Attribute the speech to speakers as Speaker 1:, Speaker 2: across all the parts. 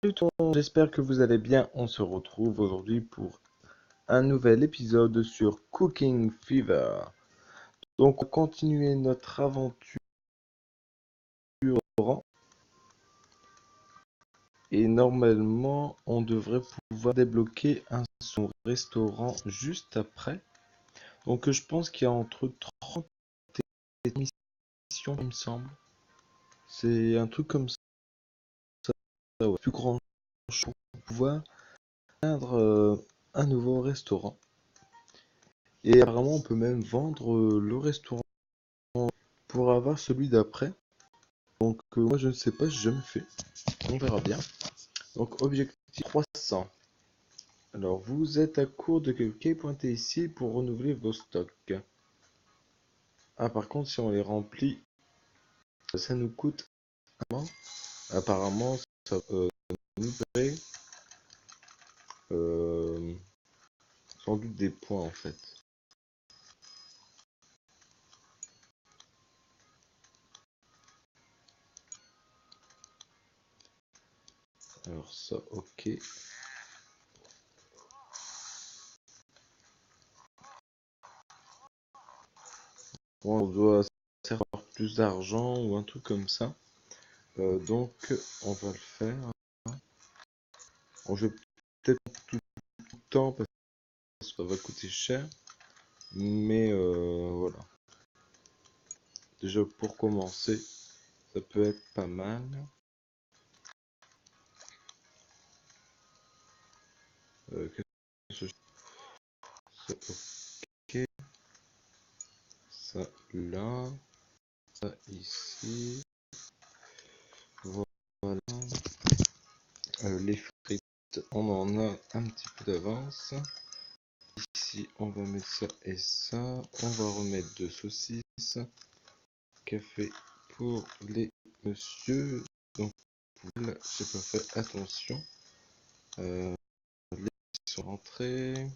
Speaker 1: Salut tout le monde, j'espère que vous allez bien. On se retrouve aujourd'hui pour un nouvel épisode sur Cooking Fever. Donc, on va continuer notre aventure au restaurant. Et normalement, on devrait pouvoir débloquer son restaurant juste après. Donc, je pense qu'il y a entre 30 et missions, il me semble. C'est un truc comme ça, ouais. Plus grand chose pour pouvoir atteindre un nouveau restaurant. Et apparemment, on peut même vendre le restaurant pour avoir celui d'après. Donc moi je ne sais pas, j'ai jamais fait. On verra bien. Donc objectif 300. Alors vous êtes à court de quelques pointés ici pour renouveler vos stocks. Ah par contre si on les remplit, ça nous coûte apparemment ça nous paierait euh, sans doute des points en fait. Alors ça ok. Bon, on doit avoir plus d'argent ou un truc comme ça. Donc on va le faire. Bon, je vais peut-être tout le temps parce que ça va coûter cher. Mais voilà. Déjà pour commencer, ça peut être pas mal. Qu'est-ce que ça, ok. Ça là. Ça ici. Voilà. Les frites, on en a un petit peu d'avance. Ici, on va mettre ça et ça. On va remettre deux saucisses. Café pour les monsieur. Donc, là, j'ai pas fait attention. Les sont rentrés.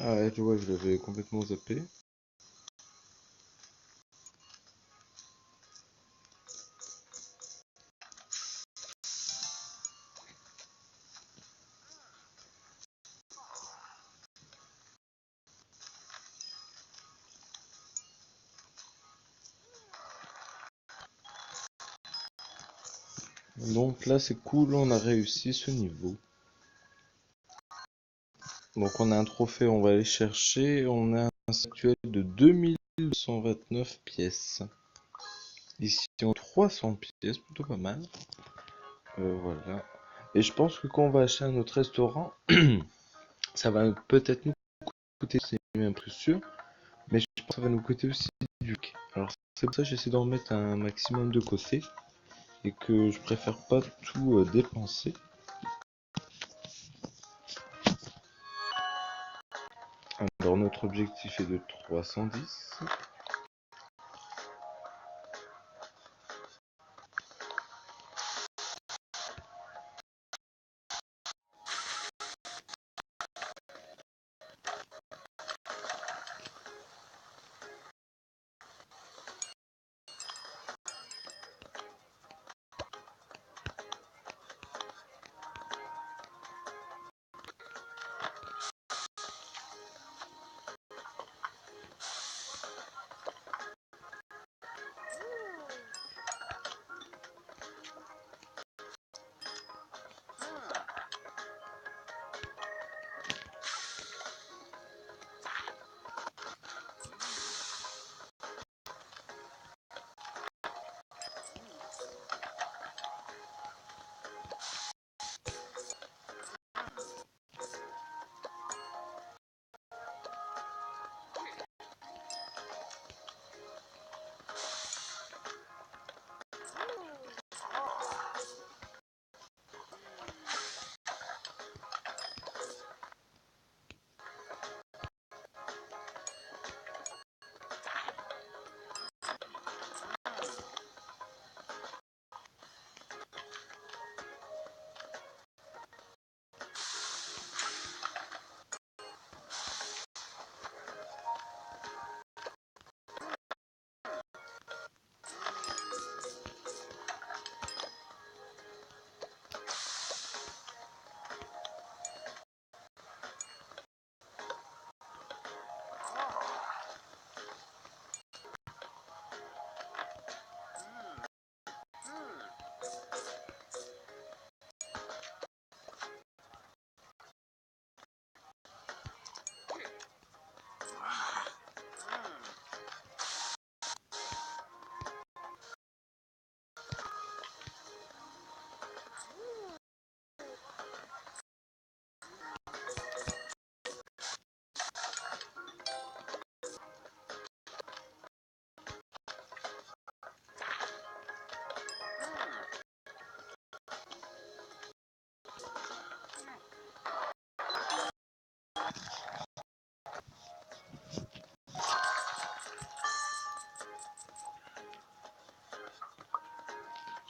Speaker 1: Ah ouais, tu vois, je l'avais complètement zappé. Donc là c'est cool, on a réussi ce niveau. Donc on a un trophée, on va aller chercher. On a un actuel de 2229 pièces. Ici on a 300 pièces, plutôt pas mal. Voilà. Et je pense que quand on va acheter un autre restaurant, ça va peut-être nous coûter, c'est même plus sûr, mais je pense que ça va nous coûter aussi du clic. Alors c'est pour ça que j'essaie d'en mettre un maximum de côté et que je préfère pas tout dépenser. Alors notre objectif est de 310.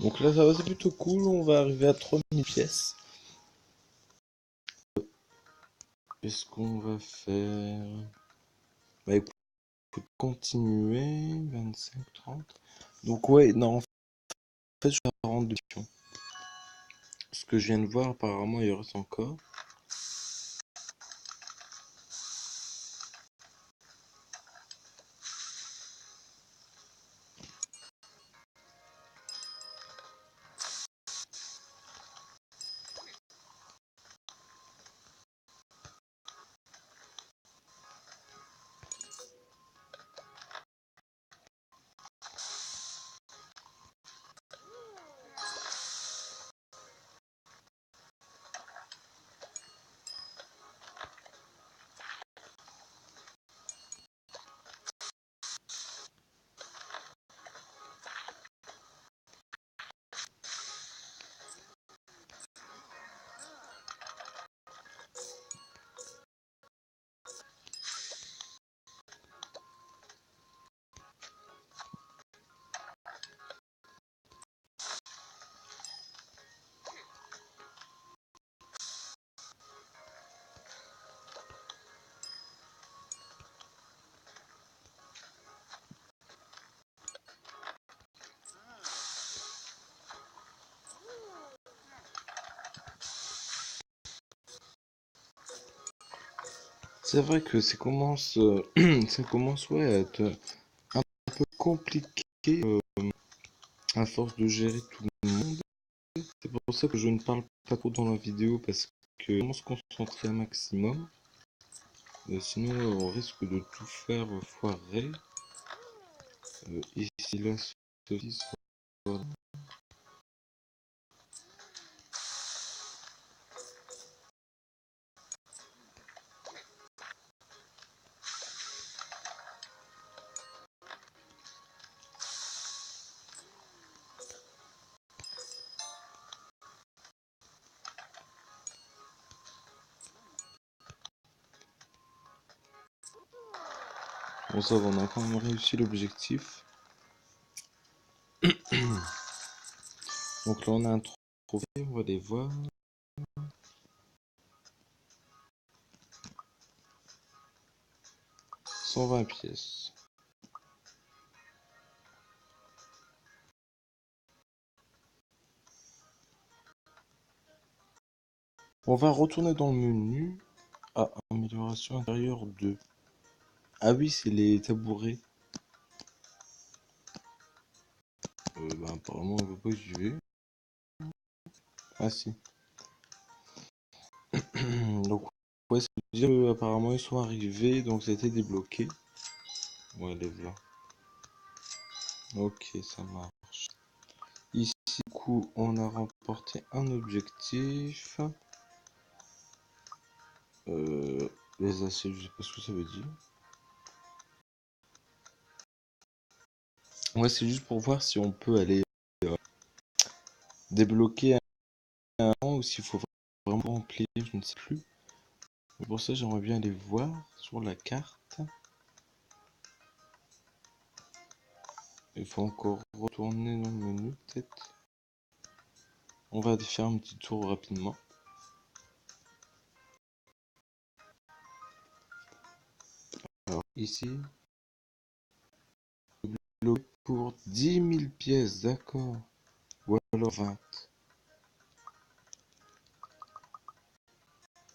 Speaker 1: Donc là, ça va, c'est plutôt cool. On va arriver à 3000 pièces. Qu'est-ce qu'on va faire? Bah écoute, continuer. 25, 30. Donc ouais, non, en fait, je vais rendre de pions. Ce que je viens de voir, apparemment, il reste encore. C'est vrai que ça commence, ça commence ouais, à être un peu compliqué à force de gérer tout le monde. C'est pour ça que je ne parle pas trop dans la vidéo parce que on se concentrer un maximum. Sinon, on risque de tout faire foirer. Ici, là, ceci, voilà. Bon, ça va, on a quand même réussi l'objectif. Donc là, on a un trophée, on va les voir. 120 pièces. On va retourner dans le menu. Ah, amélioration intérieure 2. Ah oui, c'est les tabourets. Bah, apparemment, on ne veut pas y aller. Ah si. Donc, ouais, ça veut dire apparemment ils sont arrivés, donc ça a été débloqué. Ouais, les là. Ok, ça marche. Ici, du coup, on a remporté un objectif. Les assiettes, je sais pas ce que ça veut dire. Ouais, c'est juste pour voir si on peut aller débloquer un ou s'il faut vraiment remplir, je ne sais plus. Mais pour ça, j'aimerais bien aller voir sur la carte. Il faut encore retourner dans le menu, peut-être. On va faire un petit tour rapidement. Alors, ici, débloqué pour 10 000 pièces, d'accord. Ou alors 20.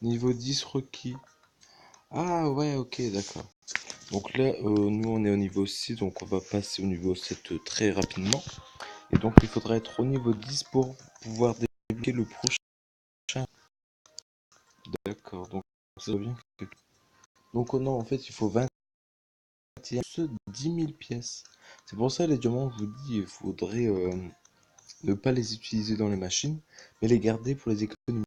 Speaker 1: Niveau 10 requis. Ah ouais, ok, d'accord. Donc là, nous on est au niveau 6, donc on va passer au niveau 7 très rapidement. Et donc il faudra être au niveau 10 pour pouvoir débloquer le prochain. D'accord, donc ça va bien. Donc non, en fait il faut 21 ceux 10 000 pièces. C'est pour ça les diamants, je vous dis, il faudrait ne pas les utiliser dans les machines, mais les garder pour les économiser.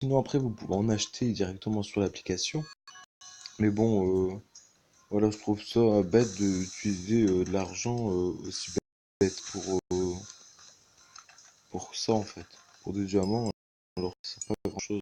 Speaker 1: Sinon après vous pouvez en acheter directement sur l'application. Mais bon, voilà, je trouve ça bête d'utiliser de l'argent aussi bête pour ça en fait. Pour des diamants, alors c'est pas grand chose.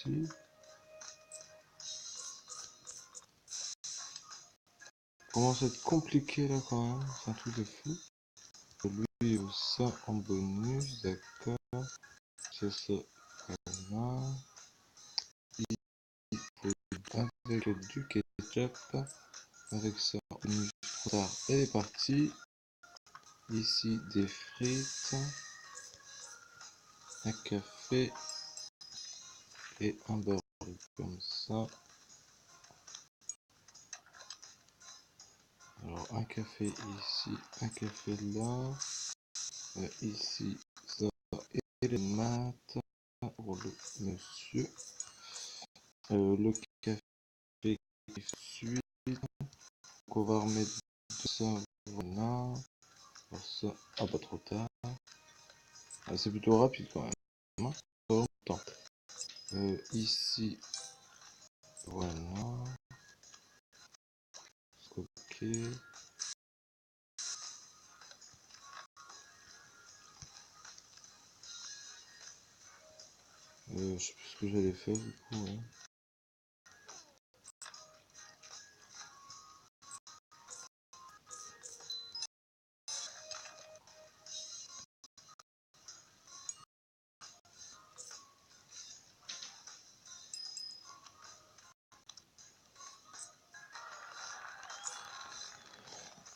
Speaker 1: possible. Commence à être compliqué là quand même, c'est un truc de fou. Lui ça en bonus, d'accord. Ça, voilà. Il faut avec du ketchup, avec ça, bonus trop tard, elle est partie. Ici des frites, un café et un burger comme ça. Alors un café ici, un café là, ici ça et les maths pour le monsieur. Le café qui suit, donc on va remettre ça, voilà. Alors ça, ah pas trop tard. Ah, c'est plutôt rapide quand même, hein, pas longtemps. Ici, voilà. Ok. Je sais plus ce que j'allais faire du coup. Hein.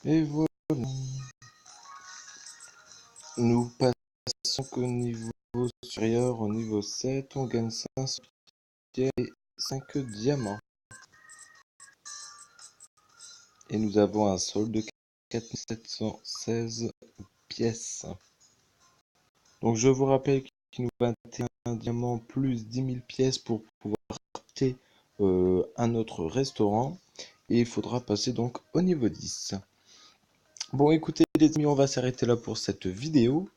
Speaker 1: Et voilà. Nous passons au niveau supérieur, au niveau 7, on gagne 5 pierres et 5 diamants. Et nous avons un solde de 4716 pièces. Donc je vous rappelle qu'il nous faut 21 diamants plus 10 000 pièces pour pouvoir acheter un autre restaurant. Et il faudra passer donc au niveau 10. Bon écoutez les amis, on va s'arrêter là pour cette vidéo.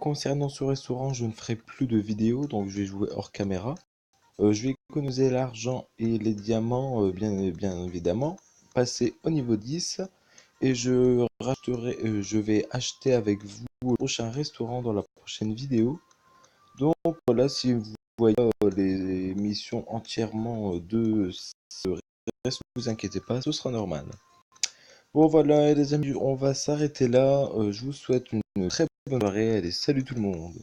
Speaker 1: Concernant ce restaurant, je ne ferai plus de vidéos, donc je vais jouer hors caméra. Je vais économiser l'argent et les diamants, bien évidemment, passer au niveau 10. Et je vais acheter avec vous le prochain restaurant dans la prochaine vidéo. Donc voilà, si vous voyez les missions entièrement de ce reste, ne vous inquiétez pas, ce sera normal. Bon voilà les amis, on va s'arrêter là. Je vous souhaite une très bonne soirée. Allez, salut tout le monde.